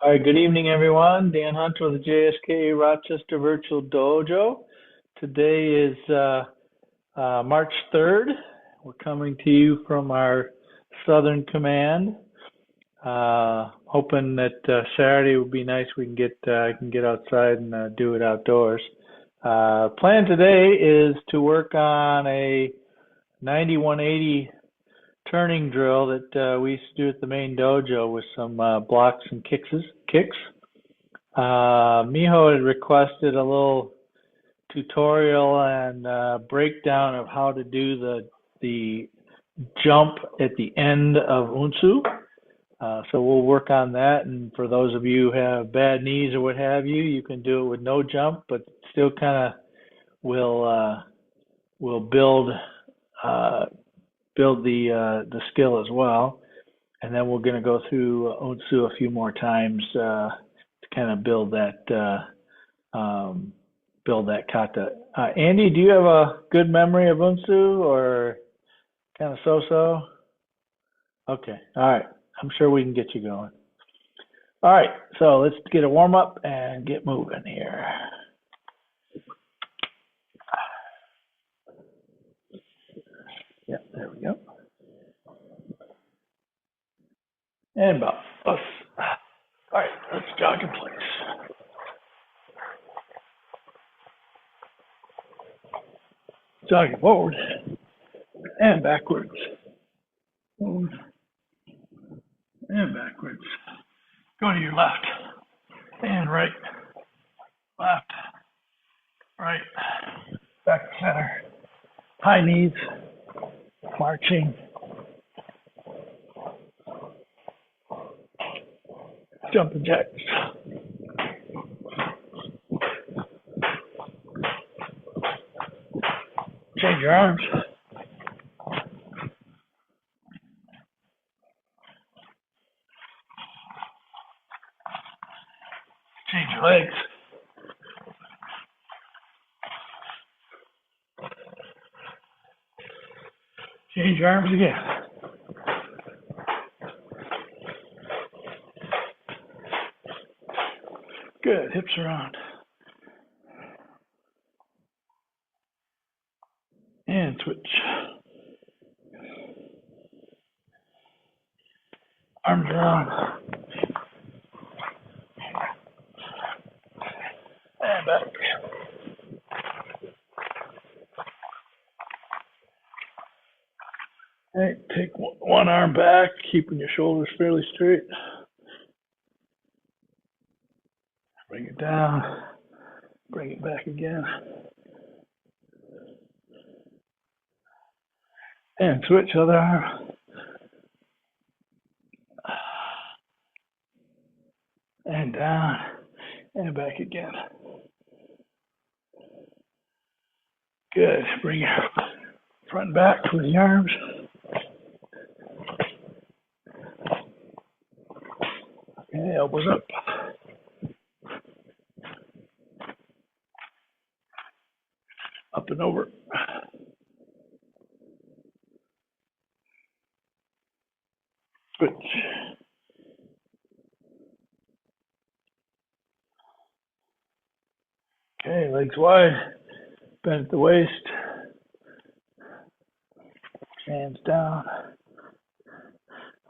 All right, good evening, everyone. Dan Hunter with the JSKA Rochester Virtual Dojo. Today is March 3rd. We're coming to you from our Southern Command. Hoping that Saturday would be nice. We can I can get outside and do it outdoors. Plan today is to work on a 9180 turning drill that we used to do at the main dojo with some blocks and kicks. Miho had requested a little tutorial and breakdown of how to do the jump at the end of Unsu. So we'll work on that. And for those of you who have bad knees or what have you, you can do it with no jump, but still kind of will build the skill as well. And then we're going to go through Unsu a few more times to kind of build that kata. Andy, do you have a good memory of Unsu or kind of so-so? Okay, all right. I'm sure we can get you going. All right, so let's get a warm up and get moving here. Yeah, there we go. And about us. All right, let's jog in place. Jogging forward and backwards. Forward and backwards. Go to your left and right. Left, right, back to center. High knees, marching. Jumping jacks. Change your arms. Change your legs. Change your arms again. Good, hips around. And switch. Arms around. And back. All right, take one arm back, keeping your shoulders fairly straight. Bring it down. Bring it back again. And switch other arm. And down. And back again. Good. Bring your front and back with the arms. Okay, elbows up. Up and over. Switch. Okay, legs wide. Bend at the waist. Hands down.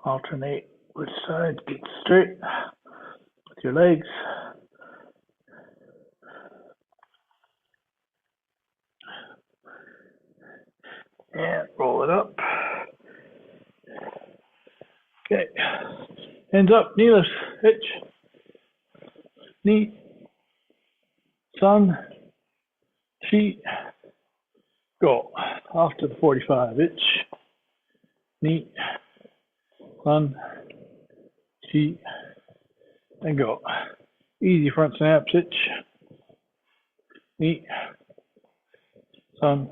Alternate which side. Get straight with your legs. And roll it up. Okay. Hands up, knee lifts, hitch. Knee. Sun. Sheet. Go. Off to the 45. Hitch. Knee. Sun. Sheet. And go. Easy front snaps. Hitch. Knee. Sun.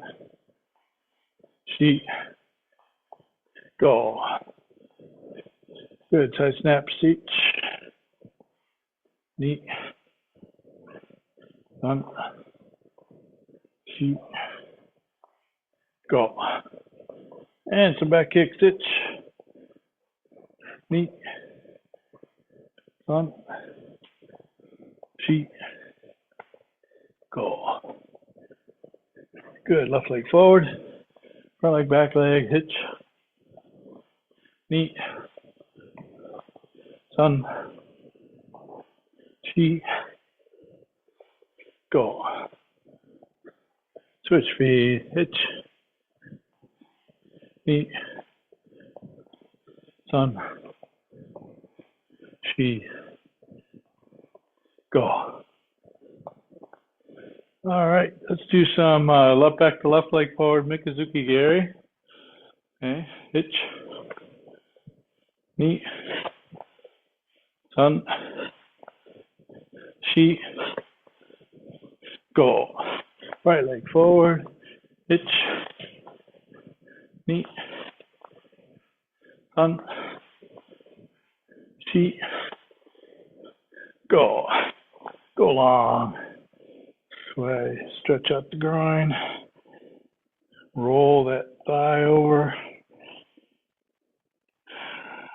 Sheet. Go. Good. Side snaps. Hitch. Knee. Sun. Sheet. Go. And some back kick stitch. Knee. Sun. Chi, go. Good. Left leg forward. Front leg, back leg, hitch. Knee. Sun. Chi, go. Switch feet, hitch. Knee. Sun. Chi, go. All right, let's do some left back to left leg forward, Mikazuki Gary. Okay, hitch, knee, sun, chi, go. Right leg forward, hitch, knee, sun, chi, go. Go long. Sway, stretch out the groin, roll that thigh over,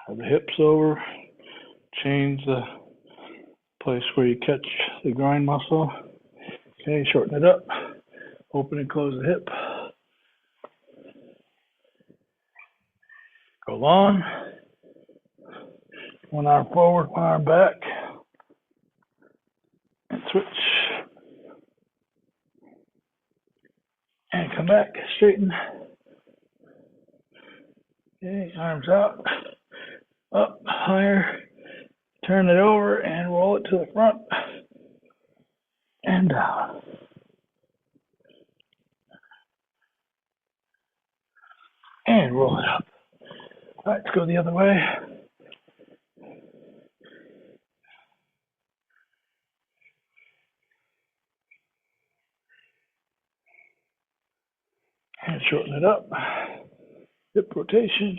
the hips over, change the place where you catch the groin muscle. Okay, shorten it up, open and close the hip. Go long, one arm forward, one arm back, and switch. And come back, straighten. Okay, arms out, up, higher. Turn it over and roll it to the front and down. And roll it up. All right, let's go the other way. And shorten it up. Hip rotation.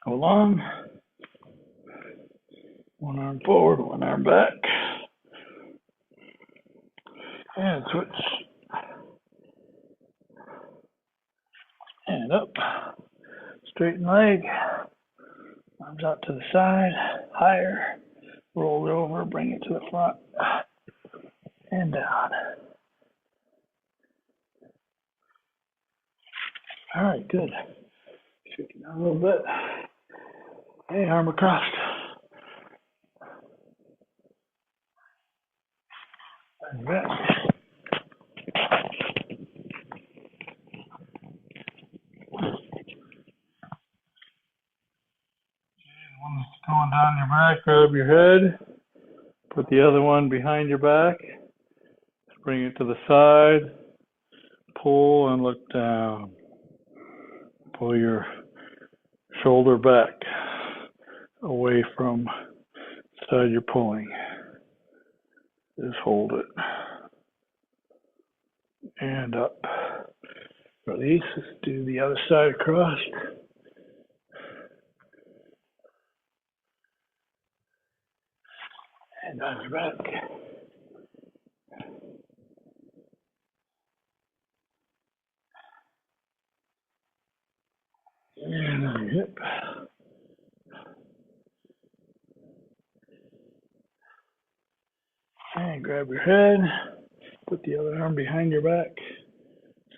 Go long. One arm forward, one arm back. And switch. And up. Straighten leg. Arms out to the side. Higher. Roll it over, bring it to the front. And down. All right, good. Shaking down a little bit. Okay, arm across. And back. One that's going down your back, grab your head. Put the other one behind your back. Bring it to the side. Pull and look down. Pull your shoulder back away from the side you're pulling. Just hold it. And up. Release. Let's do the other side across. And on your back. And on your hip. And grab your head. Put the other arm behind your back.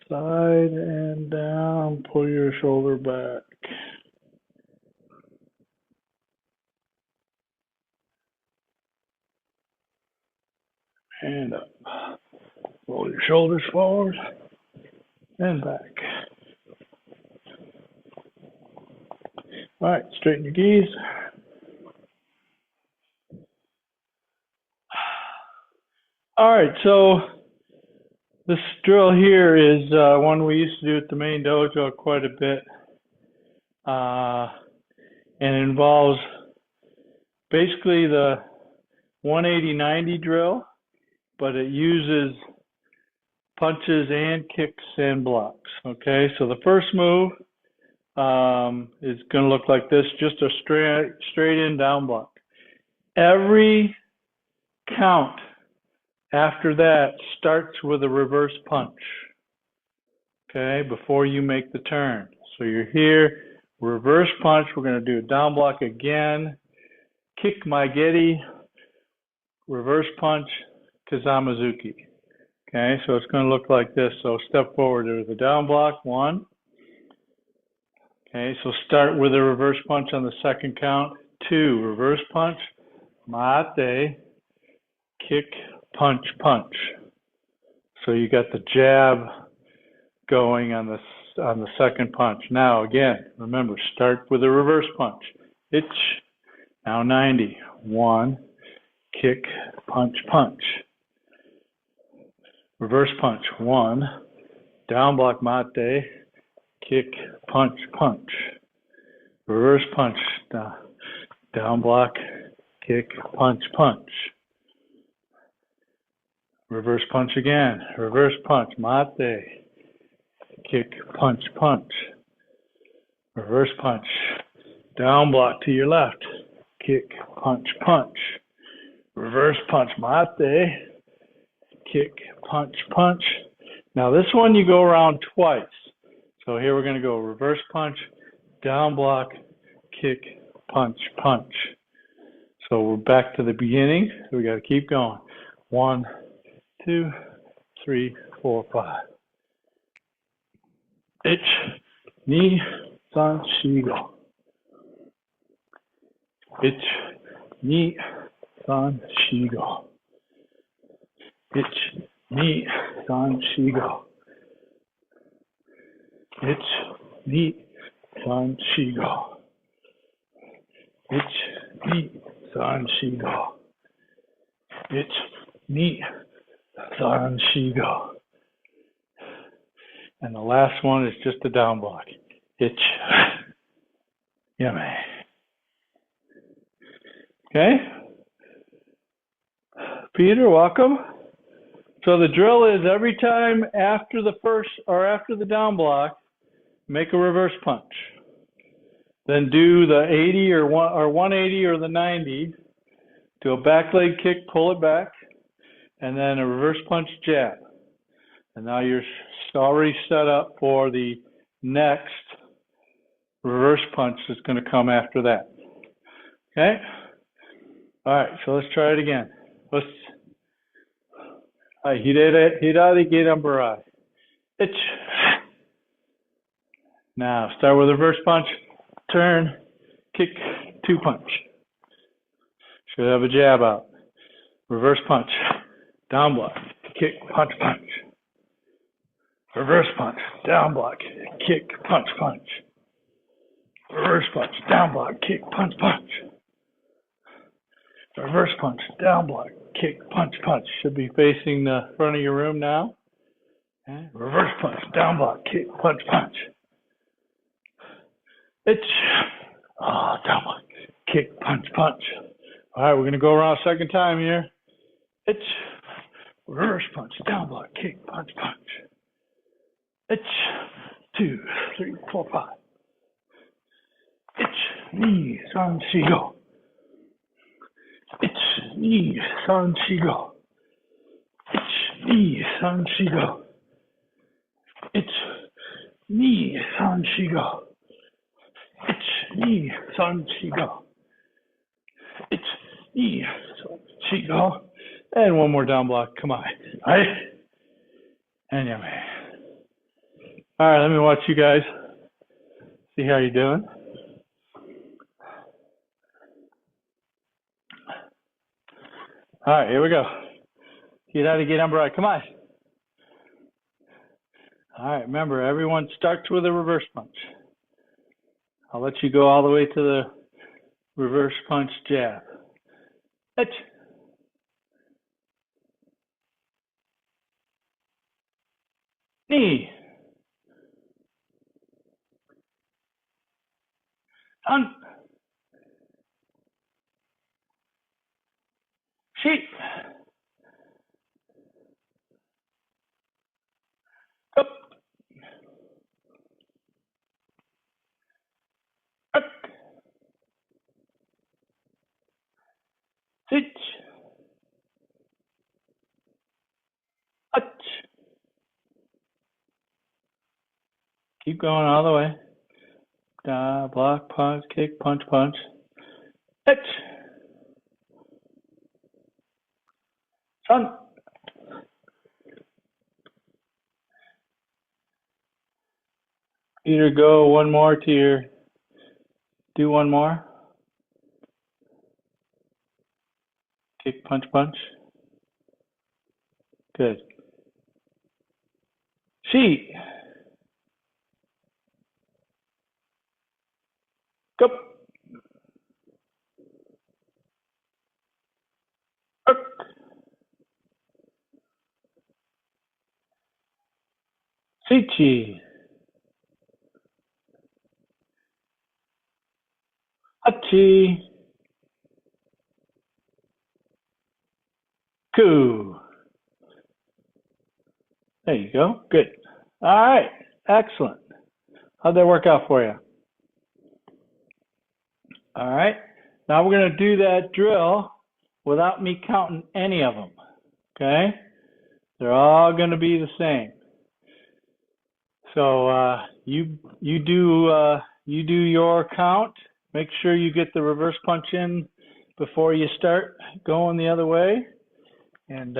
Side and down. Pull your shoulder back. And up. Roll your shoulders forward and back. All right, straighten your geese. All right, so this drill here is one we used to do at the main dojo quite a bit. And it involves basically the 180-90 drill, but it uses punches and kicks and blocks. Okay, so the first move is going to look like this, just a straight in down block. Every count after that starts with a reverse punch, okay, before you make the turn. So you're here, reverse punch. We're going to do a down block again. Kick Maigeri, reverse punch, Kazamazuki. Okay, so it's going to look like this. So step forward to the down block, 1. Okay, so start with a reverse punch on the second count. 2, reverse punch, mate, kick, punch, punch. So you got the jab going on the second punch. Now again, remember, start with a reverse punch. Ich, now 90. 1, kick, punch, punch. Reverse punch, 1, down block mate, kick, punch, punch. Reverse punch, down block, kick, punch, punch. Reverse punch again, reverse punch, mate, kick, punch, punch. Reverse punch, down block to your left, kick, punch, punch. Reverse punch, mate, kick, punch, punch. Now this one you go around twice. So here we're going to go reverse punch, down block, kick, punch, punch. So we're back to the beginning. So we got to keep going. 1, 2, 3, 4, 5. Ich, ni, san, shigo. Ich, ni, san, shigo. Ich, ni, san, shigo. Ich, ni, san, shigo. Ich, ni, san, shigo. Ich, ni, san, shigo. And the last one is just a down block. Ich. Yummy. Okay? Peter, welcome. So the drill is every time after the first or after the down block, make a reverse punch. Then do the 80 or 180 or the 90. Do a back leg kick, pull it back, and then a reverse punch jab. And now you're already set up for the next reverse punch that's going to come after that. Okay? All right, so let's try it again. Let's. Hirari Girambarai. Ich. Now start with a reverse punch, turn, kick, 2 punch. Should have a jab out. Reverse punch, down block, kick, punch, punch. Reverse punch, down block, kick, punch, punch. Reverse punch, down block, kick, punch, punch. Reverse punch, down block, kick, punch, punch. Should be facing the front of your room now. Okay. Reverse punch, down block, kick, punch, punch. It's down block, kick, punch, punch. All right, we're gonna go around a second time here. It's reverse punch, down block, kick, punch, punch. It's 2, 3, 4, 5. It's ni, san, shigo. It's ni, san, shigo. It's ni, san, shigo. It's ni, san, shigo. It's ni, san, shigo. It's ni, san, shigo. And one more down block. Come on. All right. And yummy. All right, let me watch you guys. See how you're doing. All right, here we go. Get out of get number right. Come on. All right, remember, everyone starts with a reverse punch. I'll let you go all the way to the reverse punch jab. It's knee. On. Sheep. Up. Up. Sit. Up. Keep going all the way. Block, punch, kick, punch, punch. Hit. Son. Either go one more to your, do one more. Kick, punch, punch. Good. She. Go. Sichi. Hachi. Ku. There you go. Good. All right. Excellent. How'd that work out for you? All right. Now we're going to do that drill without me counting any of them. Okay? They're all going to be the same. So you do your count. Make sure you get the reverse punch in before you start going the other way, and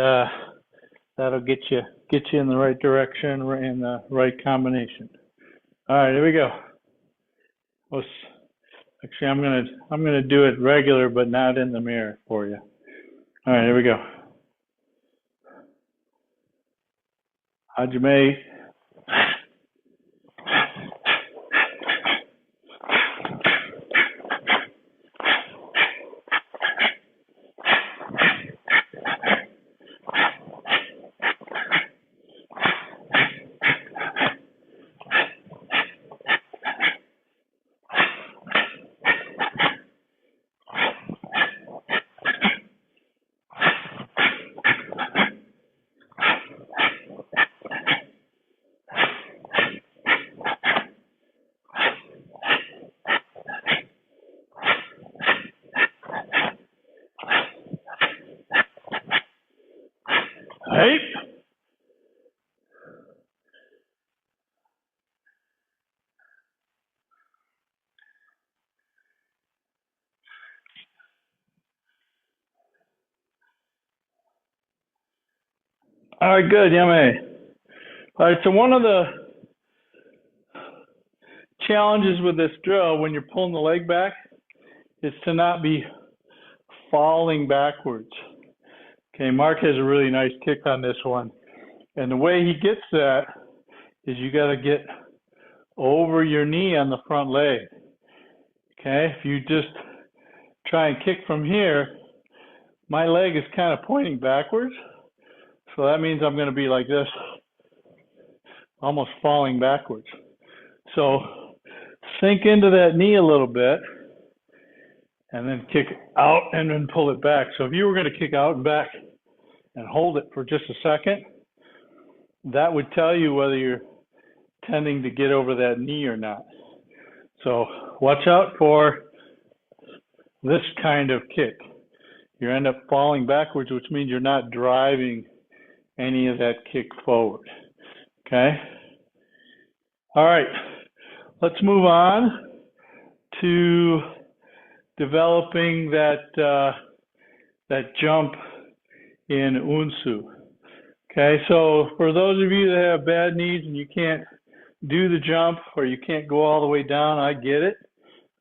that'll get you in the right direction in the right combination. All right, here we go. Actually, I'm gonna do it regular, but not in the mirror for you. All right, here we go. Hajime. Hey. All right, good, yummy. All right, so one of the challenges with this drill when you're pulling the leg back is to not be falling backwards. Okay, Mark has a really nice kick on this one. And the way he gets that is you got to get over your knee on the front leg. Okay, if you just try and kick from here, my leg is kind of pointing backwards. So that means I'm going to be like this, almost falling backwards. So sink into that knee a little bit and then kick out and then pull it back. So if you were going to kick out and back and hold it for just a second, that would tell you whether you're tending to get over that knee or not. So watch out for this kind of kick. You end up falling backwards, which means you're not driving any of that kick forward. Okay? All right. Let's move on to developing that jump in Unsu. Okay, so for those of you that have bad knees and you can't do the jump or you can't go all the way down, I get it.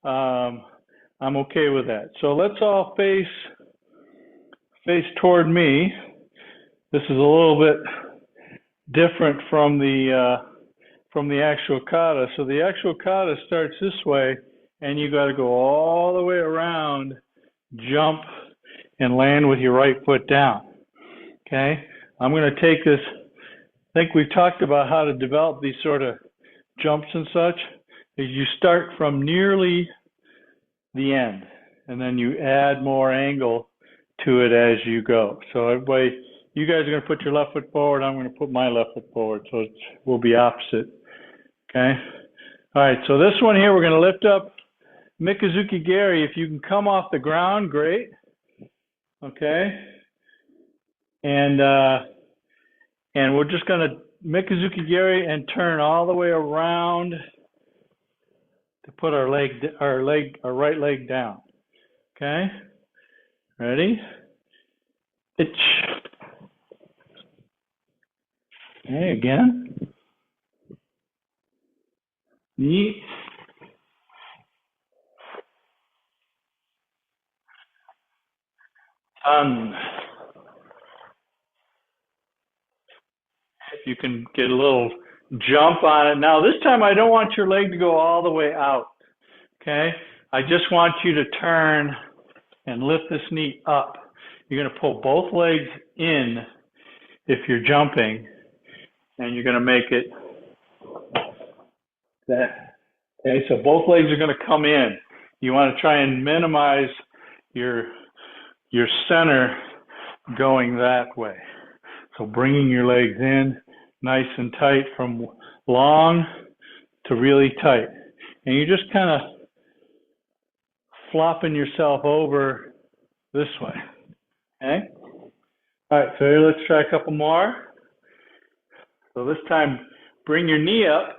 I'm okay with that. So let's all face toward me. This is a little bit different from the actual kata. So the actual kata starts this way, and you got to go all the way around, jump, and land with your right foot down. Okay, I'm going to take this. I think we've talked about how to develop these sort of jumps and such. Is you start from nearly the end, and then you add more angle to it as you go. So everybody, you guys are going to put your left foot forward. I'm going to put my left foot forward, so it will be opposite. Okay. All right. So this one here, we're going to lift up Mikazuki Geri. If you can come off the ground, great. Okay. And we're just going to Mikazuki Geri and turn all the way around to to put our right leg down. Okay? Ready? Itch. Okay, again. Knee. Sun. If you can get a little jump on it. Now, this time I don't want your leg to go all the way out. Okay? I just want you to turn and lift this knee up. You're going to pull both legs in if you're jumping, and you're going to make it that. Okay, so both legs are going to come in. You want to try and minimize your center going that way. So bringing your legs in nice and tight from long to really tight. And you're just kind of flopping yourself over this way. Okay? All right, so here, let's try a couple more. So this time, bring your knee up,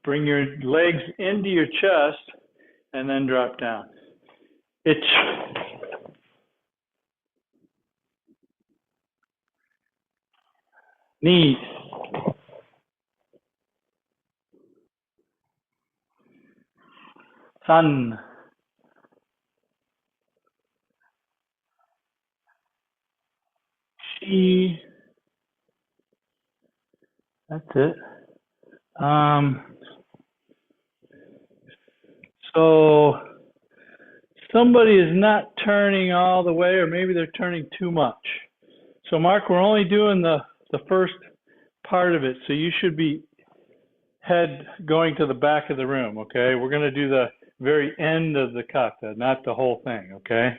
bring your legs into your chest, and then drop down. Itch. Knee. Sun. She. That's it. So somebody is not turning all the way, or maybe they're turning too much. So Mark, we're only doing the first part of it, so you should be head going to the back of the room, okay? We're going to do the very end of the kata, not the whole thing, okay?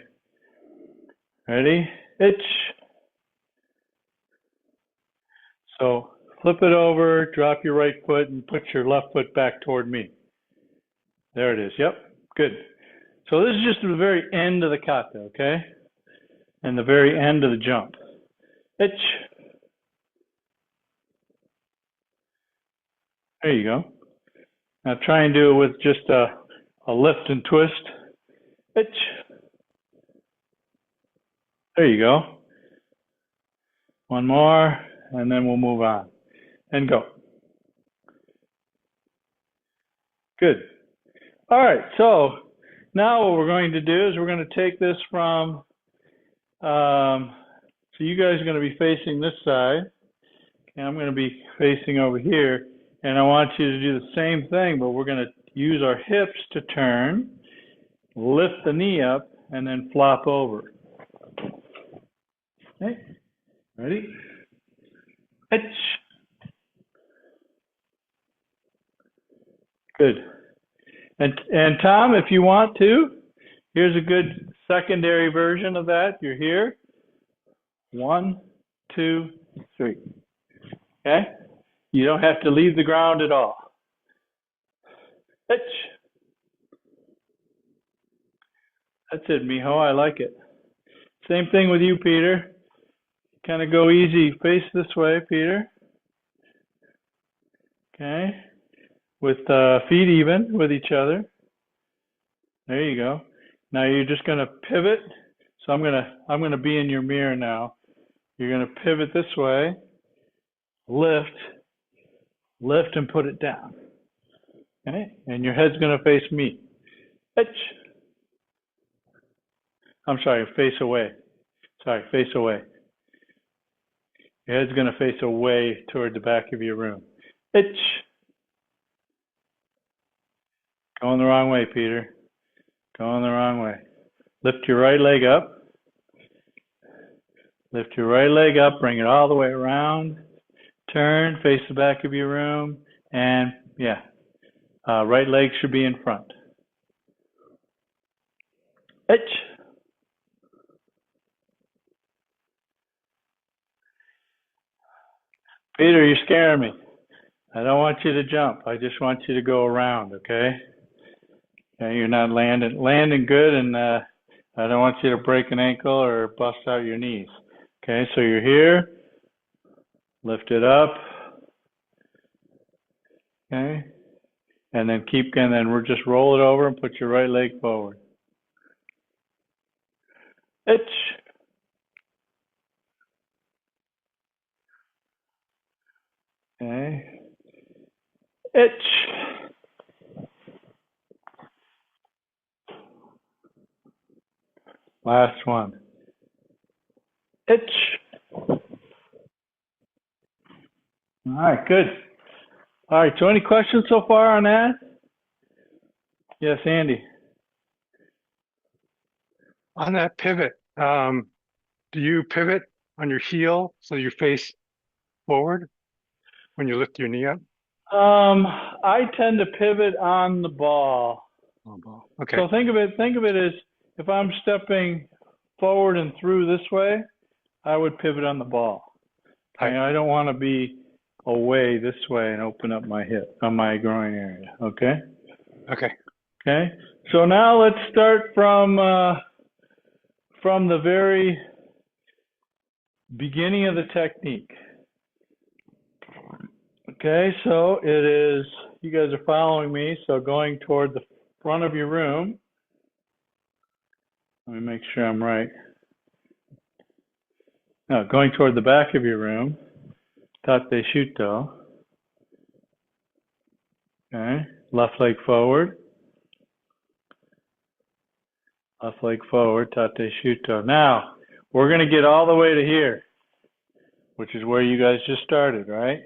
Ready? Itch. So flip it over, drop your right foot, and put your left foot back toward me. There it is. Yep. Good. So this is just the very end of the kata, okay? And the very end of the jump. Itch. There you go. Now try and do it with just a lift and twist. Itch. There you go. One more, and then we'll move on. And go. Good. All right, so now what we're going to do is we're going to take this from, so you guys are going to be facing this side, and I'm going to be facing over here, and I want you to do the same thing, but we're going to use our hips to turn, lift the knee up, and then flop over. Okay, ready? Itch. Good. And Tom, if you want to, here's a good secondary version of that. You're here. 1, 2, 3. Okay? You don't have to leave the ground at all. Itch. That's it, mijo. I like it. Same thing with you, Peter. Kind of go easy. Face this way, Peter. Okay? With feet even with each other. There you go. Now you're just going to pivot. So I'm going to be in your mirror now. You're going to pivot this way. Lift, and put it down. Okay? And your head's going to face me. Itch. I'm sorry, face away. Sorry, face away. Your head's going to face away toward the back of your room. Itch. Going the wrong way, Peter. Going the wrong way. Lift your right leg up. Lift your right leg up. Bring it all the way around. Turn, face the back of your room. And, yeah, right leg should be in front. Itch. Peter, you're scaring me. I don't want you to jump. I just want you to go around, okay? And you're not landing good, and I don't want you to break an ankle or bust out your knees. Okay, so you're here. Lift it up. Okay. and then we'll just roll it over and put your right leg forward. Itch. Okay. Itch. Last one. Itch. All right, good. All right, so any questions so far on that? Yes, Andy. On that pivot, do you pivot on your heel so you face forward when you lift your knee up? I tend to pivot on the ball. Okay. So think of it as if I'm stepping forward and through this way, I would pivot on the ball. Okay, I don't want to be away this way and open up my hip on my groin area. Okay. Okay. Okay. So now let's start from the very beginning of the technique. Okay, so it is, you guys are following me, so going toward the front of your room. Let me make sure I'm right. No, going toward the back of your room, tate shuto. Okay, left leg forward. Left leg forward, tate shuto. Now, we're going to get all the way to here, which is where you guys just started, right?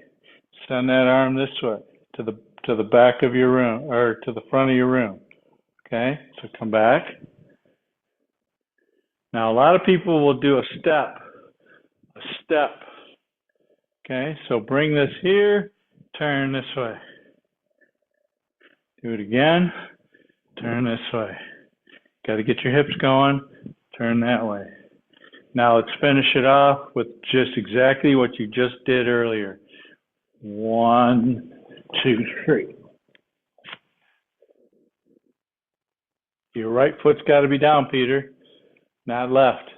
Send that arm this way to the back of your room, or to the front of your room. Okay, so come back. Now, a lot of people will do a step. Okay, so bring this here, turn this way. Do it again, turn this way. Got to get your hips going, turn that way. Now let's finish it off with just exactly what you just did earlier. 1, 2, 3. Your right foot's got to be down, Peter, not left.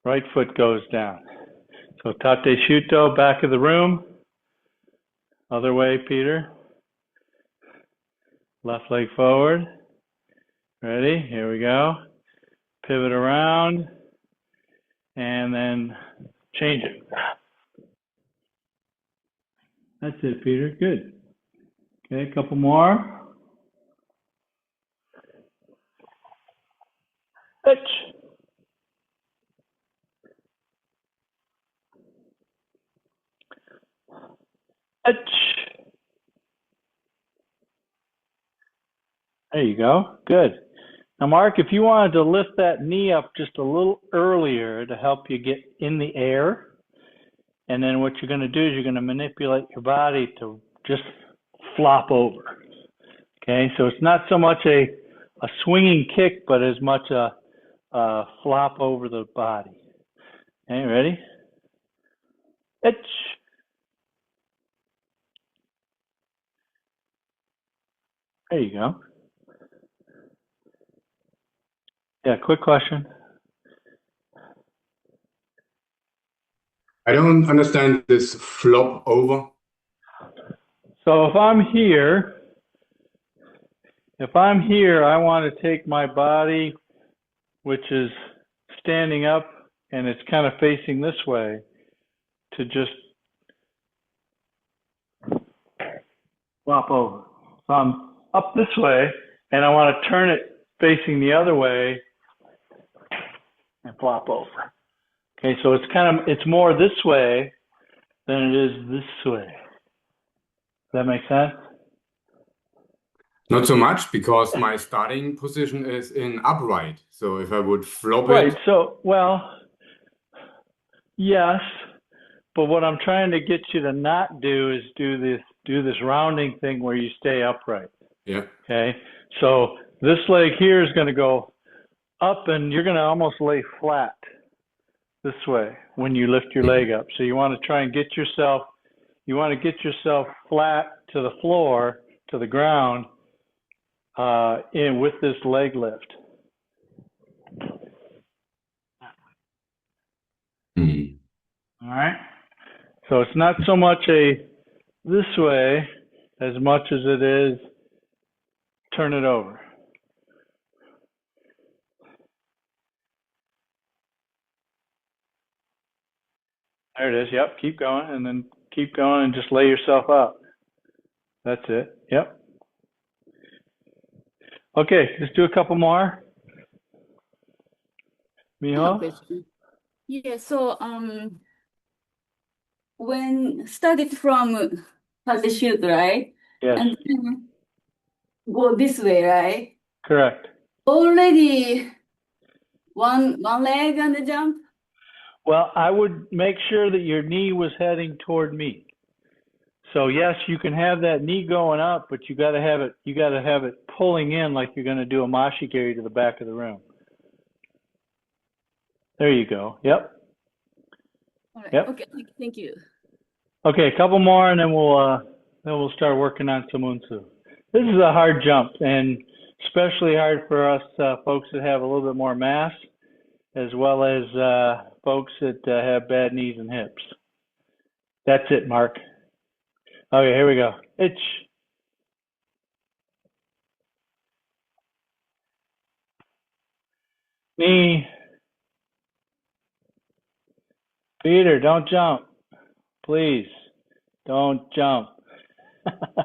Right foot goes down. So tate shuto, back of the room. Other way, Peter. Left leg forward. Ready? Here we go. Pivot around. And then change it. That's it, Peter. Good. Okay, a couple more. Itch. Itch. There you go. Good. Now, Mark, if you wanted to lift that knee up just a little earlier to help you get in the air, and then what you're going to do is you're going to manipulate your body to just flop over. Okay, so it's not so much a swinging kick, but as much a flop over the body. Okay, ready? Itch. There you go. Yeah, quick question. I don't understand this flop over. So if I'm here, I want to take my body, which is standing up and it's kind of facing this way, to just flop over. So I'm up this way and I want to turn it facing the other way and flop over. Okay, so it's more this way than it is this way. Does that make sense? Not so much, because my starting position is in upright. So if I would flop Right. it, So, well, yes, but what I'm trying to get you to not do is do this rounding thing where you stay upright. yeah. Okay. So this leg here is going to go up, and you're going to almost lay flat this way when you lift your leg up. So you want to try and get yourself flat to the floor, to the ground, in with this leg lift. Mhm. All right. So it's not so much a this way as much as it is, turn it over. There it is. Yep. Keep going, and then keep going, and just lay yourself out. That's it. Yep. Okay, let's do a couple more. I have a Miho? question. Yeah, so when started from parachute, right? Yes, And then go this way, right? correct. Already one leg and the jump. Well, I would make sure that your knee was heading toward me. So yes, you can have that knee going up, but you got to have it pulling in like you're going to do a mashigiri to the back of the room. There you go. Yep. All right. Yep. Okay. Thank you. Okay, a couple more, and then we'll start working on some Unsu. This is a hard jump, and especially hard for us folks that have a little bit more mass, as well as folks that have bad knees and hips. That's it, Mark. Okay, here we go. Itch. Knee. Peter, don't jump. Please, don't jump.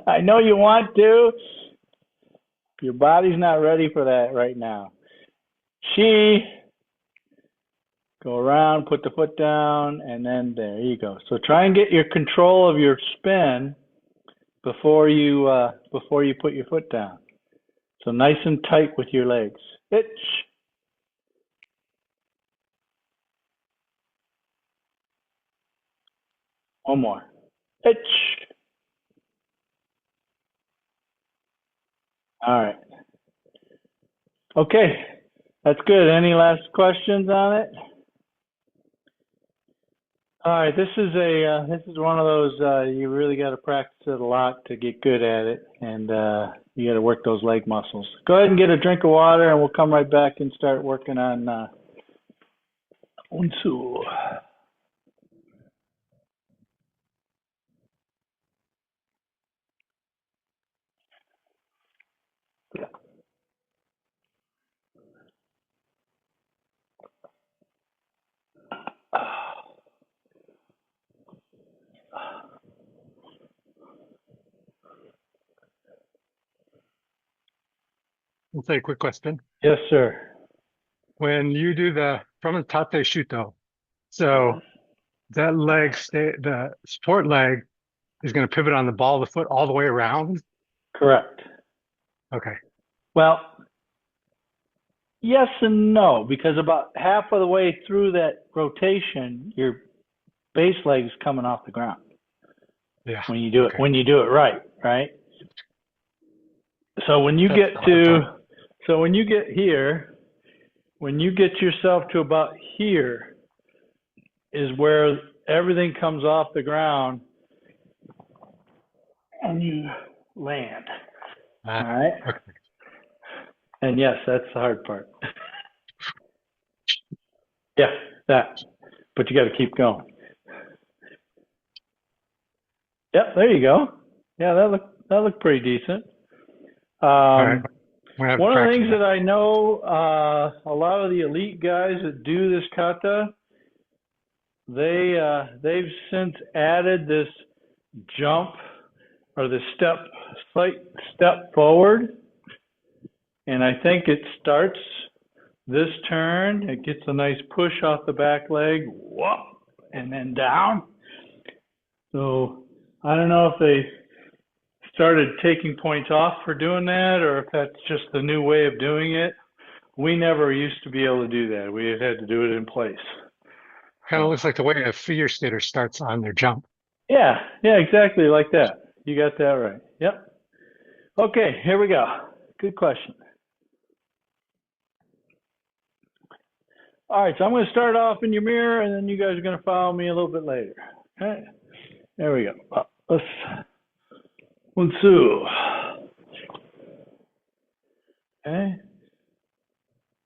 I know you want to. Your body's not ready for that right now. She. Go around, put the foot down, and then there you go. So try and get your control of your spin before you put your foot down. So nice and tight with your legs. Itch. One more. Itch. All right. Okay. That's good. Any last questions on it? All right. This is one of those you really got to practice it a lot to get good at it, and you got to work those leg muscles. Go ahead and get a drink of water, and we'll come right back and start working on Unsu. I'll take a quick question. Yes, sir. When you do from the tate shuto, so that the support leg is going to pivot on the ball of the foot all the way around. Correct. Okay. Well, yes and no, because about half of the way through that rotation, your base leg is coming off the ground. Yeah. When you do it, when you do it right, right? So when you That's get when you get here, when you get yourself to about here, is where everything comes off the ground and you land. All right. Okay. And yes, that's the hard part. Yeah, that. But you got to keep going. Yep, there you go. Yeah, that looked pretty decent. All right. One of the things that I know, a lot of the elite guys that do this kata, they've since added this jump or the slight step forward, and I think it starts this turn. It gets a nice push off the back leg, whoop, and then down. So I don't know if they started taking points off for doing that, or if that's just the new way of doing it. We never used to be able to do that. We had to do it in place. Kind of looks like the way a figure skater starts on their jump. Yeah, exactly like that. You got that right. Yep. Okay, here we go. Good question. All right, so I'm going to start off in your mirror, and then you guys are going to follow me a little bit later. Okay, there we go. Let's Unsu. Okay.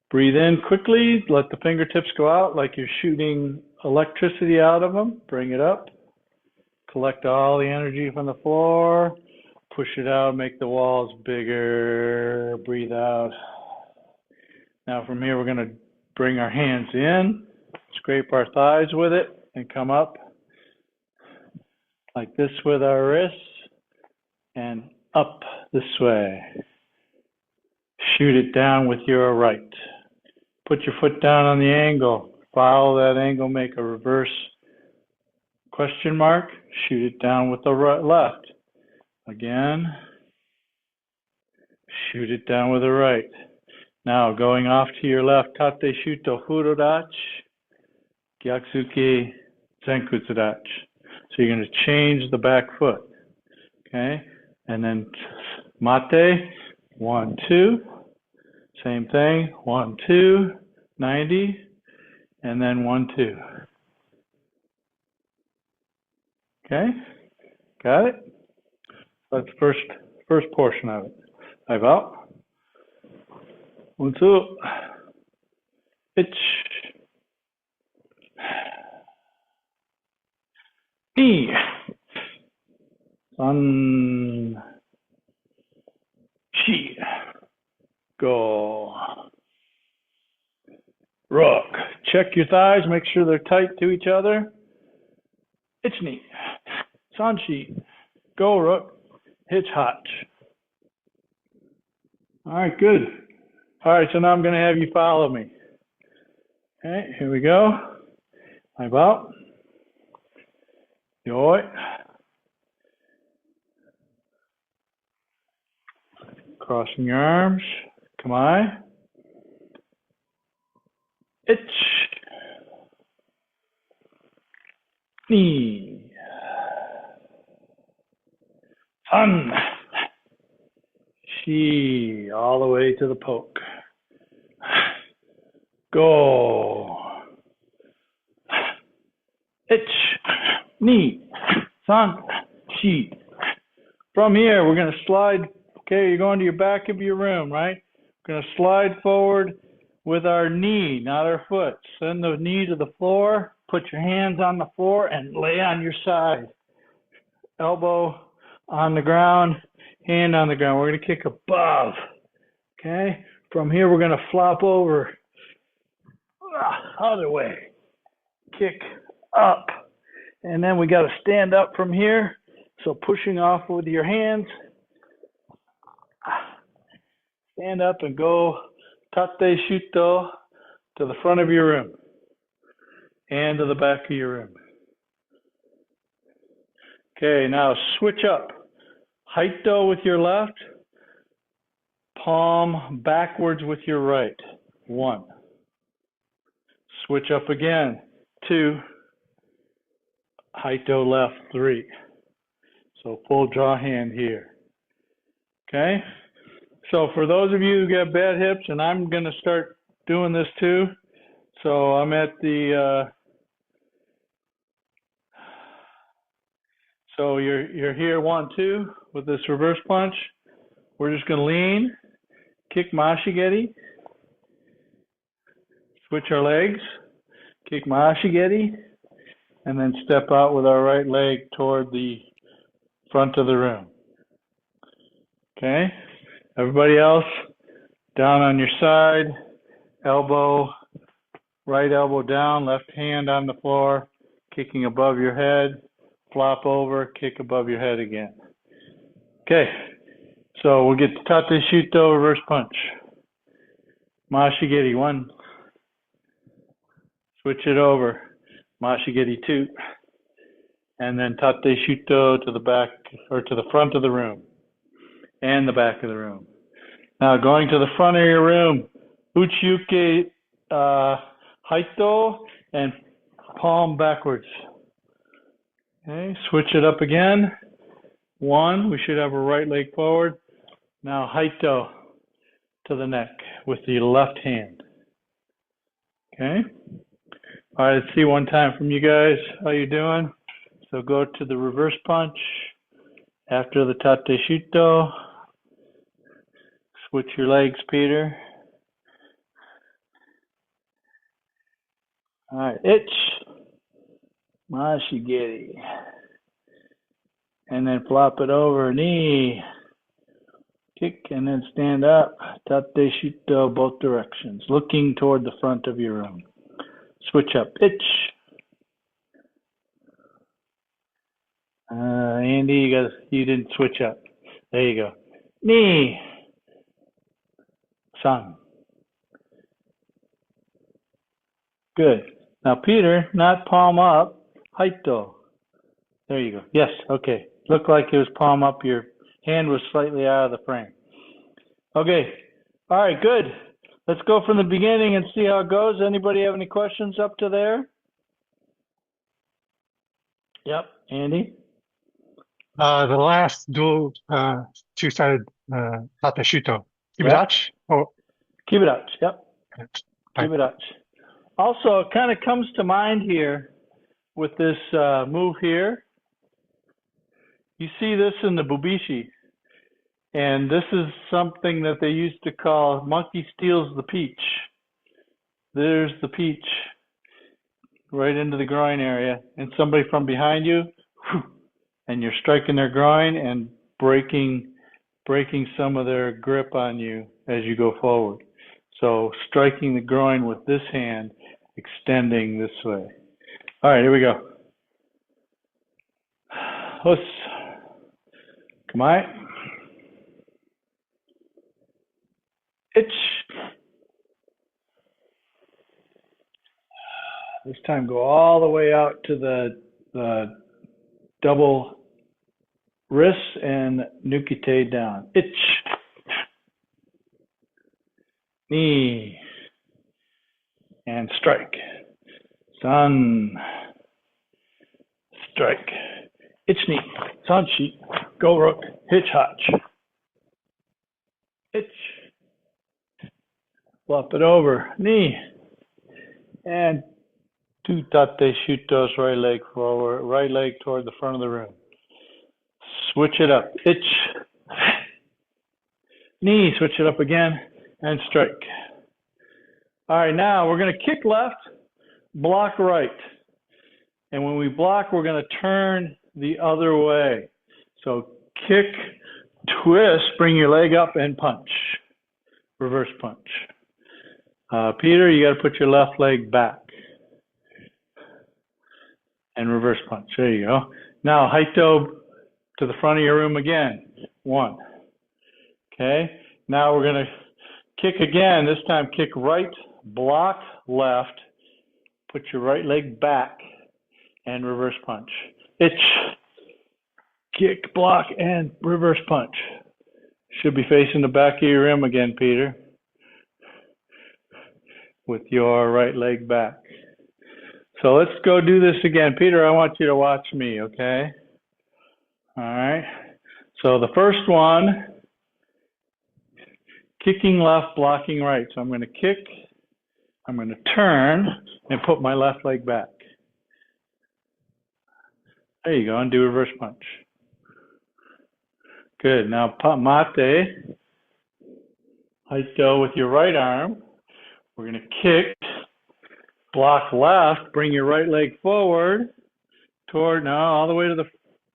Breathe in quickly. Let the fingertips go out like you're shooting electricity out of them. Bring it up. Collect all the energy from the floor. Push it out, make the walls bigger. Breathe out. Now from here, we're going to bring our hands in, scrape our thighs with it, and come up like this with our wrists, and up this way. Shoot it down with your right. Put your foot down on the angle. Follow that angle, make a reverse question mark. Shoot it down with the right, left. Again. Shoot it down with the right. Now going off to your left, tate shuto furodachi, gyaksuki zenkutsudachi. So you're going to change the back foot. Okay? And then mate, 1, 2. Same thing, 1, 2, 90, and then 1, 2. Okay? Got it? That's the first portion of it. I've out. Unsu. Ich. Ni. San. Shi. Go. Rook. Check your thighs, make sure they're tight to each other. It's ni. Sanshi. Go, rook. Hitch hotch. All right, good. All right, so now I'm going to have you follow me. Okay, here we go. I'm out. Yoi. Crossing your arms. Come on. Itch. Knee. Sun. She. All the way to the poke. Go. Itch. Knee. Sun. She. From here, we're going to slide. Okay, you're going to your back of your room, right? We're going to slide forward with our knee, not our foot. Send the knee to the floor. Put your hands on the floor and lay on your side. Elbow on the ground, hand on the ground. We're going to kick above. Okay? From here, we're going to flop over. Other way. Kick up. And then we got to stand up from here. So pushing off with your hands. Stand up and go tate shuto to the front of your room and to the back of your room. Okay, now switch up. Haito with your left, palm backwards with your right. 1. Switch up again. 2. Haito left. 3. So full draw hand here. Okay? So for those of you who got bad hips, and I'm going to start doing this too. So I'm at the, so you're here 1, 2 with this reverse punch. We're just going to lean, kick mashigeri, switch our legs, kick mashigeri, and then step out with our right leg toward the front of the room. Okay? Everybody else, down on your side, elbow, right elbow down, left hand on the floor, kicking above your head, flop over, kick above your head again. Okay, so we'll get tate shuto reverse punch. Mashigeri 1. Switch it over. Mashigeri 2. And then tate shuto to the back, or to the front of the room. And the back of the room. Now going to the front of your room, uchiyuke haito and palm backwards. Okay, switch it up again. 1, we should have our right leg forward. Now haito to the neck with the left hand. Okay. All right, let's see one time from you guys. How you doing? So go to the reverse punch after the tate shuto. Switch your legs, Peter. All right, itch. Mashigeri. and then flop it over, knee, kick, and then stand up, tate shuto, both directions, looking toward the front of your room. Switch up, itch. Andy, you didn't switch up. There you go. Knee, sun. Good. Now, Peter, not palm up, haito. There you go. Yes, okay. Looked like it was palm up. Your hand was slightly out of the frame. Okay. All right, good. Let's go from the beginning and see how it goes. Anybody have any questions up to there? Yep, Andy? The last dual, two-sided, tate shuto. Kibadachi? Oh, Kibadachi, yep. right. Kibadachi. Also, it kind of comes to mind here with this move here. You see this in the Bubishi, and this is something that they used to call monkey steals the peach. There's the peach right into the groin area, and somebody from behind you, and you're striking their groin and breaking some of their grip on you as you go forward. So striking the groin with this hand, extending this way. All right, here we go. Let's come on. Itch. This time go all the way out to the double wrists and nukite down. Itch. Knee. And strike. Sun. Strike. Itch knee. Sun sheet. Go rook. Hitch hotch. Itch. Flop it over. Knee. And two tate shutos, right leg forward, right leg toward the front of the room. Switch it up. Itch. Knee. Switch it up again. And strike. All right, now we're going to kick left, block right. And when we block, we're going to turn the other way. So kick, twist, bring your leg up and punch. Reverse punch. Peter, you got to put your left leg back. And reverse punch. There you go. Now, haito to the front of your room again. One. Okay. Now we're going to kick again. This time kick right, block left, put your right leg back, and reverse punch. Itch. Kick, block, and reverse punch. Should be facing the back of your rim again, Peter, with your right leg back. So let's go do this again. Peter, I want you to watch me, okay? All right. So the first one, kicking left, blocking right. So I'm going to kick, I'm going to turn, and put my left leg back. There you go, and do reverse punch. Good. Now mate, haito with your right arm. We're going to kick, block left, bring your right leg forward, toward, now all the way to the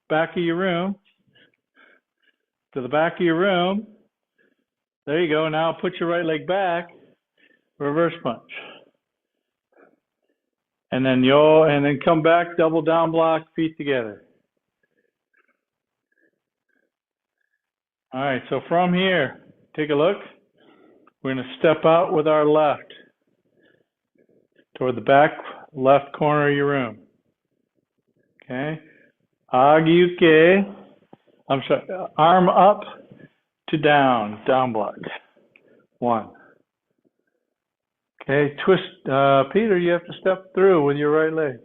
back of your room. To the back of your room. There you go. Now put your right leg back, reverse punch. And then come back, double down block, feet together. All right, so from here, take a look. We're going to step out with our left toward the back left corner of your room. Okay. Agiuke. I'm sorry, arm up to down block. One. Okay, twist. Peter, you have to step through with your right leg.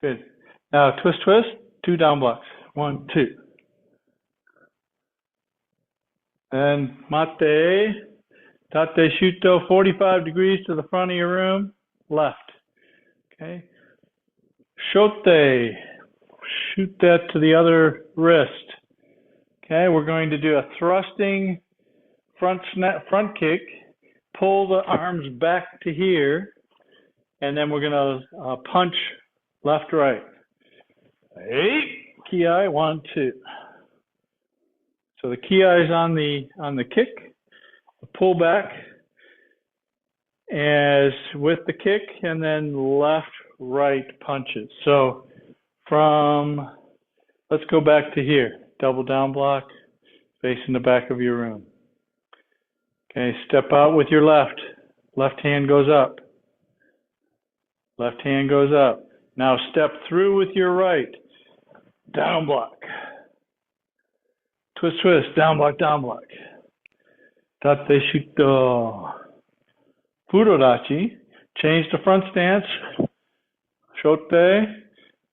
Good. Now twist, two down blocks. 1, 2. And mate, tate shuto, 45 degrees to the front of your room, left. Okay. Shote, shoot that to the other wrist. Okay, we're going to do a thrusting front kick, pull the arms back to here, and then we're going to punch left, right. 8, Ki, 1, 2. So the Ki is on the kick, the pull back as with the kick, and then left, right punches. So let's go back to here. Double down block, facing the back of your room. Okay, step out with your left. Left hand goes up. Left hand goes up. Now step through with your right. Down block. Twist, twist, down block, down block. Tate shito. Furodachi. Change the front stance. Shote.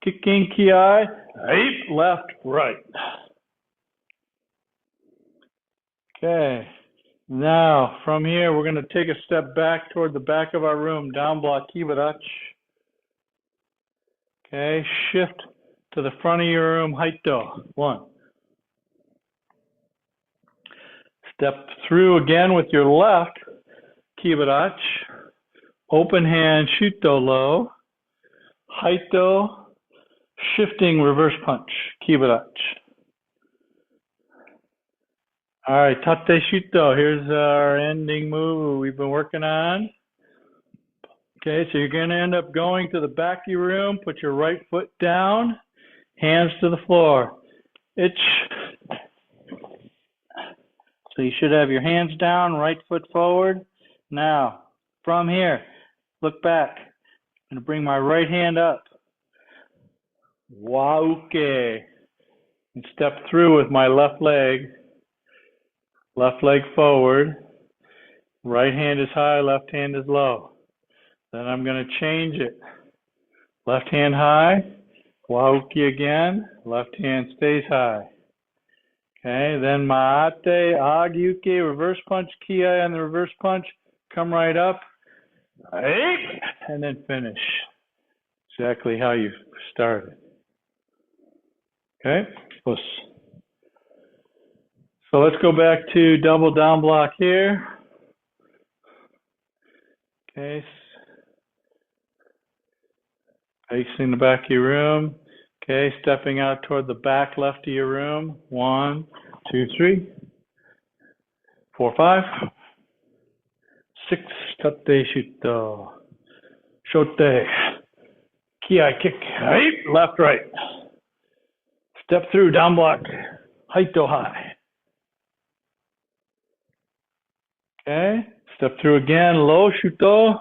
Kicking ki. Right, left, right. Okay. Now, from here, we're going to take a step back toward the back of our room. Down block, kibarachi. Okay, shift to the front of your room, haito. 1. Step through again with your left, kibarachi. Open hand, shuto low. Haito, shifting reverse punch, kibarachi. All right, tate shuto. Here's our ending move we've been working on. Okay, so you're going to end up going to the back of your room, put your right foot down, hands to the floor. So you should have your hands down, right foot forward. Now, from here, look back. I'm going to bring my right hand up. Wauke. And step through with my left leg. Left leg forward. Right hand is high, left hand is low. Then I'm going to change it. Left hand high, wauki again, left hand stays high. Okay, then maate, agyuki, reverse punch, ki on the reverse punch, come right up, and then finish. Exactly how you started. Okay, so let's go back to double down block here. Okay. Facing the back of your room. Okay, stepping out toward the back left of your room. 1, 2, 3, 4, 5, 6. Tate shuto. Shote. Ki kick. Right, left, right. Step through, down block. Haito high. Okay, step through again. Low shuto.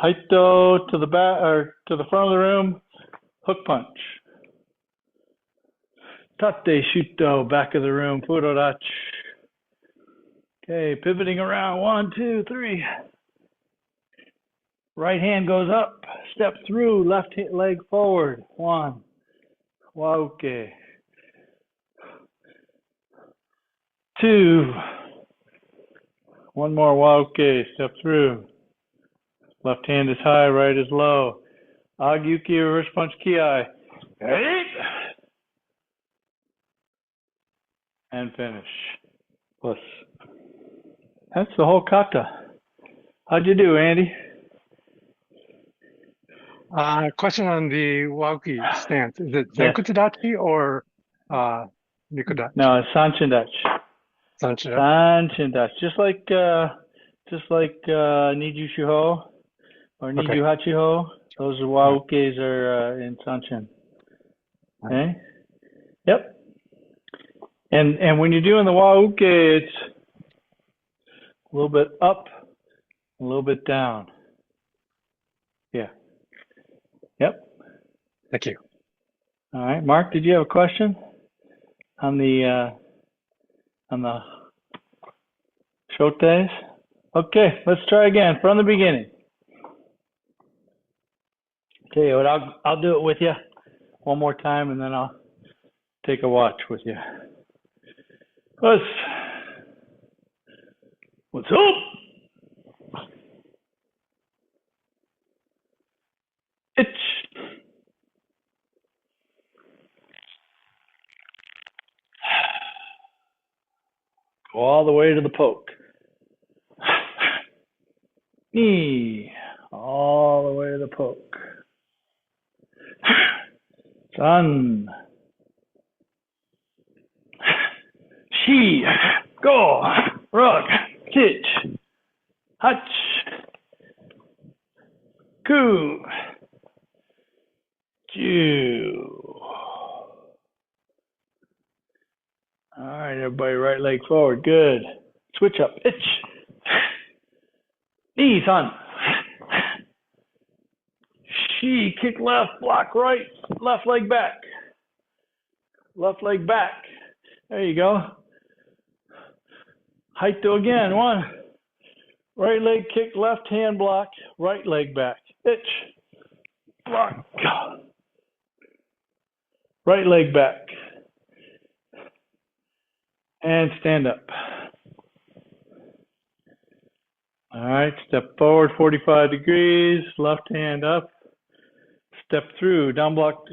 Haito to the back or to the front of the room, hook punch. Tate shuto, back of the room, furodachi. Okay, pivoting around, 1, 2, 3. Right hand goes up, step through, left leg forward, 1. Wauke. 2. One more wauke, step through. Left hand is high, right is low. Agyuki, reverse punch, ki. And finish. Plus. That's the whole kata. How'd you do, Andy? Question on the Wauki stance. Is it Yeah. Zenkutadachi or Nikodachi? No, it's Sanchindachi. Sancho. Sanchindachi. Just like Niju Shiho or Niju Okay. Hachiho. Those Waukes are in Sanchin. Okay? Yep. And when you're doing the Wauke, it's a little bit up, a little bit down. Yeah. Yep. Thank you. All right. Mark, did you have a question on the short days? Okay, let's try again from the beginning. Okay, well, I'll do it with you one more time, and then I'll take a watch with you. What's up? Itch. Go all the way to the poke. Knee. All the way to the poke. Sun. Shi, go, rug, kitch, hutch, ku, ju. All right, everybody, right leg forward. Good. Switch up. Itch. Knee, son. She, kick left, block right, left leg back. Left leg back. There you go. Haito again. One. Right leg kick, left hand block, right leg back. Itch. Block. Right leg back. And stand up. All right, step forward 45 degrees, left hand up. Step through, down block,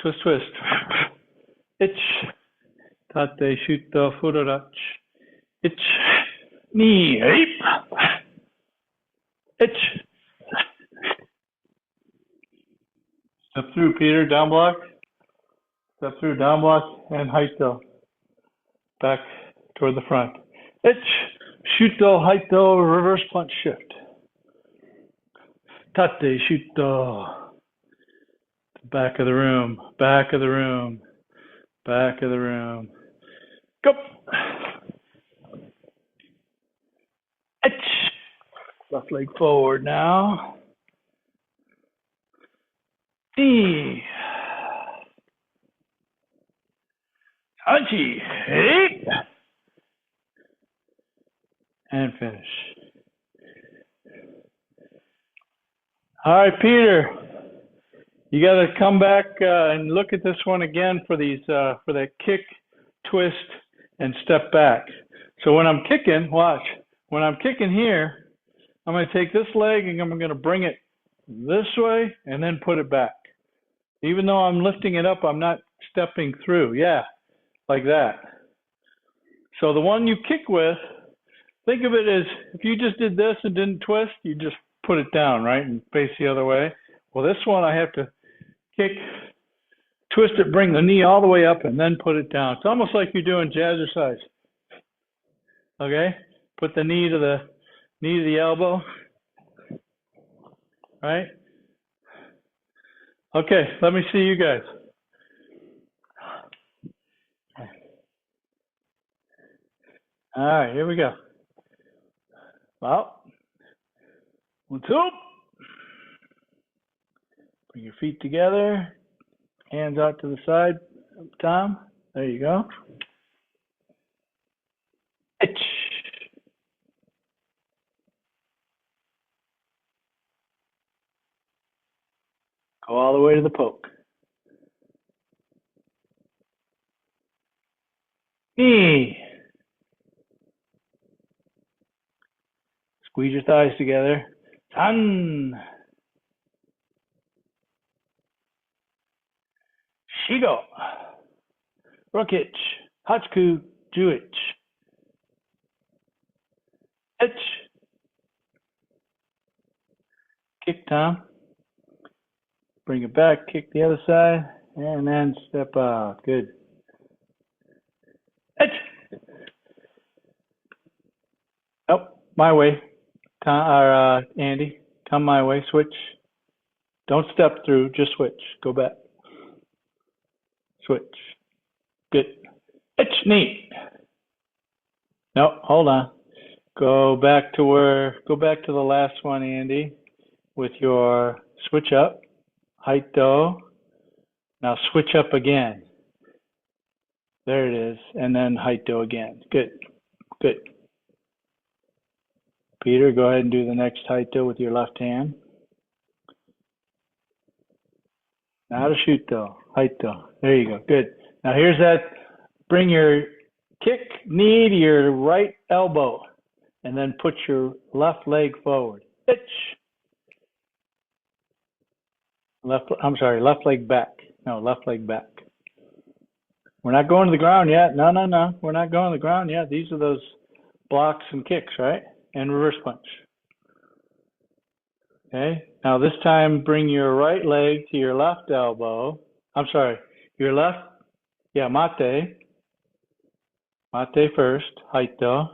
twist, twist. Itch. Tate, shuto, furorach. Itch. Knee, ape. Itch. Step through, Peter, down block. Step through, down block, and haito. Back toward the front. Itch. Shuto, haito, reverse punch shift. Tate, shuto. Back of the room, back of the room, back of the room. Go. Itch. Left leg forward now. Knee. Hachi. Hey. And finish. All right, Peter. You got to come back and look at this one again for these for that kick, twist, and step back. So when I'm kicking, watch. When I'm kicking here, I'm going to take this leg and I'm going to bring it this way and then put it back. Even though I'm lifting it up, I'm not stepping through. Yeah, like that. So the one you kick with, think of it as if you just did this and didn't twist, you just put it down, right, and face the other way. Well, this one I have to kick, twist it, bring the knee all the way up, and then put it down. It's almost like you're doing jazzercise. Okay? Put the knee to the elbow. Right? Okay, let me see you guys. All right, here we go. Well, 1, 2. Bring your feet together. Hands out to the side, Tom. There you go. Itch. Go all the way to the poke. Knee. Squeeze your thighs together. Tan. Shigo. Rokich. Hachiku. Juich. Itch. Kick, Tom. Bring it back. Kick the other side. And then step out. Good. Itch. Nope. My way. Tom, or Andy. Come my way. Switch. Don't step through. Just switch. Go back. Switch. Good. Itch. Knee. No, hold on. Go back to the last one, Andy, with your switch up, haito. Now switch up again. There it is. And then haito again. Good. Good. Peter, go ahead and do the next haito with your left hand. Not a shoot though. Haito. There you go. Good. Now here's that. Bring your kick knee to your right elbow. And then put your left leg forward. Itch. Left leg back. No, left leg back. We're not going to the ground yet. No. We're not going to the ground yet. These are those blocks and kicks, right? And reverse punch. Okay. Now this time, bring your right leg to your left elbow. Your left, mate. Mate first, Haito,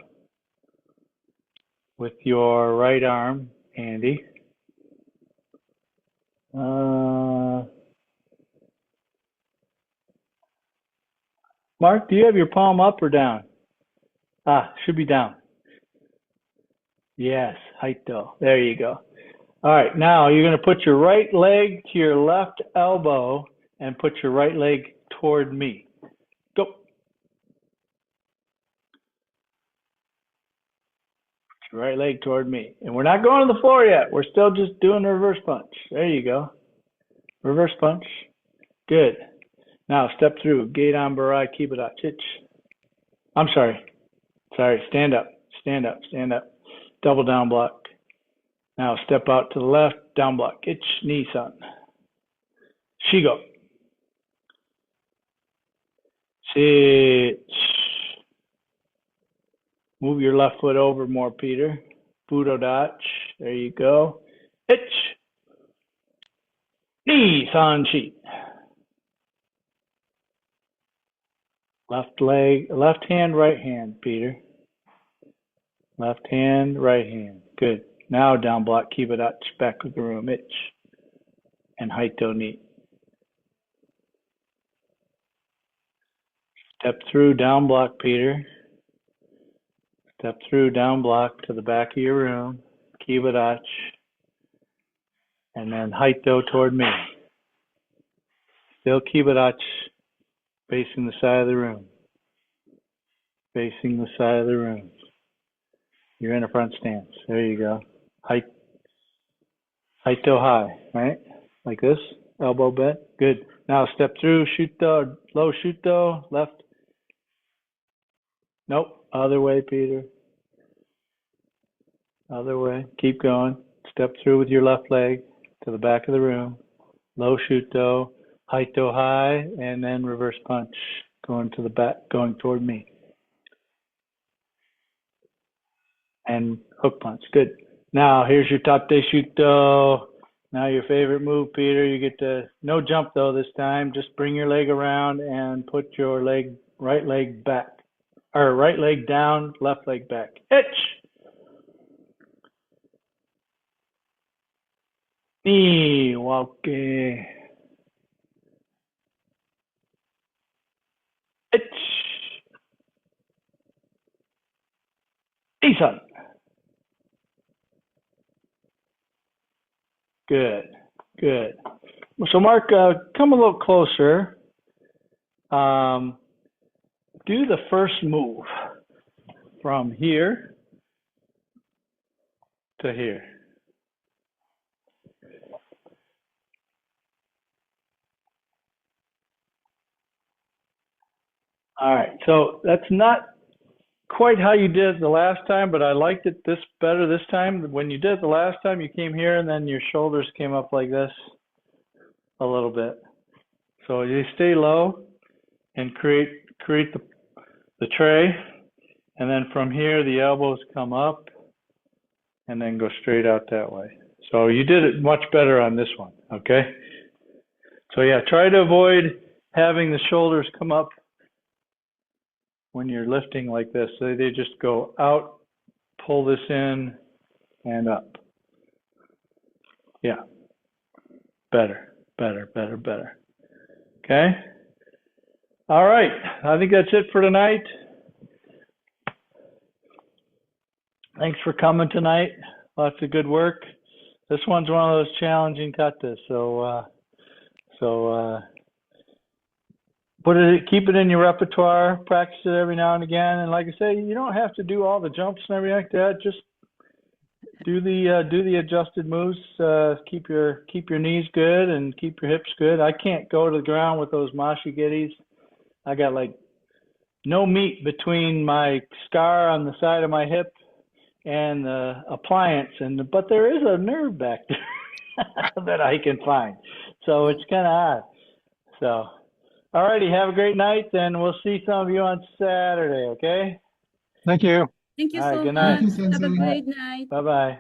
with your right arm, Andy. Mark, do you have your palm up or down? Should be down. Yes, Haito. There you go. All right, now you're going to put your right leg to your left elbow and put your right leg toward me. Go. Put your right leg toward me. And we're not going to the floor yet. We're still just doing the reverse punch. There you go. Reverse punch. Good. Now step through. Gate on barai, kibara, chich. I'm sorry. Stand up. Stand up. Stand up. Double down block. Now step out to the left. Down block. Ich, Nisan. Shigo. Sit. Move your left foot over more, Peter. Budo dach. There you go. Ich. Nisan shi. Left leg, left hand, right hand, Peter. Left hand, right hand. Good. Now down block, kibara, back of the room, ich. And Haito ni. Step through, down block, Peter. Step through, down block to the back of your room, kibara, and then Haito toward me. Still kibara, facing the side of the room. Facing the side of the room. You're in a front stance. There you go. Haito high, right? Like this. Elbow bent. Good. Now step through, shuto, low shuto, left. Nope. Other way, Peter. Other way. Keep going. Step through with your left leg to the back of the room. Low shuto, Haito high, and then reverse punch. Going to the back, going toward me. And hook punch. Good. Now here's your tate shuto. Now your favorite move, Peter. You get to, no jump though this time. Just bring your leg around and put your leg, right leg back. Or right leg down, left leg back. Ich. Ni walk. Ich. Isan. Good, good. So Mark, come a little closer. Do the first move from here to here. All right, so that's not quite how you did it the last time, but I liked it this better this time. When you did it the last time, you came here and then your shoulders came up like this a little bit. So you stay low and create the tray, and then from here the elbows come up and then go straight out that way. So you did it much better on this one, okay? So yeah, try to avoid having the shoulders come up when you're lifting like this. So they just go out, pull this in, and up. Yeah. Better. Okay? All right. I think that's it for tonight. Thanks for coming tonight. Lots of good work. This one's one of those challenging katas. Keep it in your repertoire, practice it every now and again. And like I say, you don't have to do all the jumps and everything like that. Just do the adjusted moves. Keep your knees good and keep your hips good. I can't go to the ground with those mashi gitties. I got like no meat between my scar on the side of my hip and the appliance, but there is a nerve back there that I can find. So it's kind of odd. So, all righty, have a great night, and we'll see some of you on Saturday, okay? Thank you. Thank you All right, so good night. much. Thank you, Have a Sensei. great night. Bye-bye.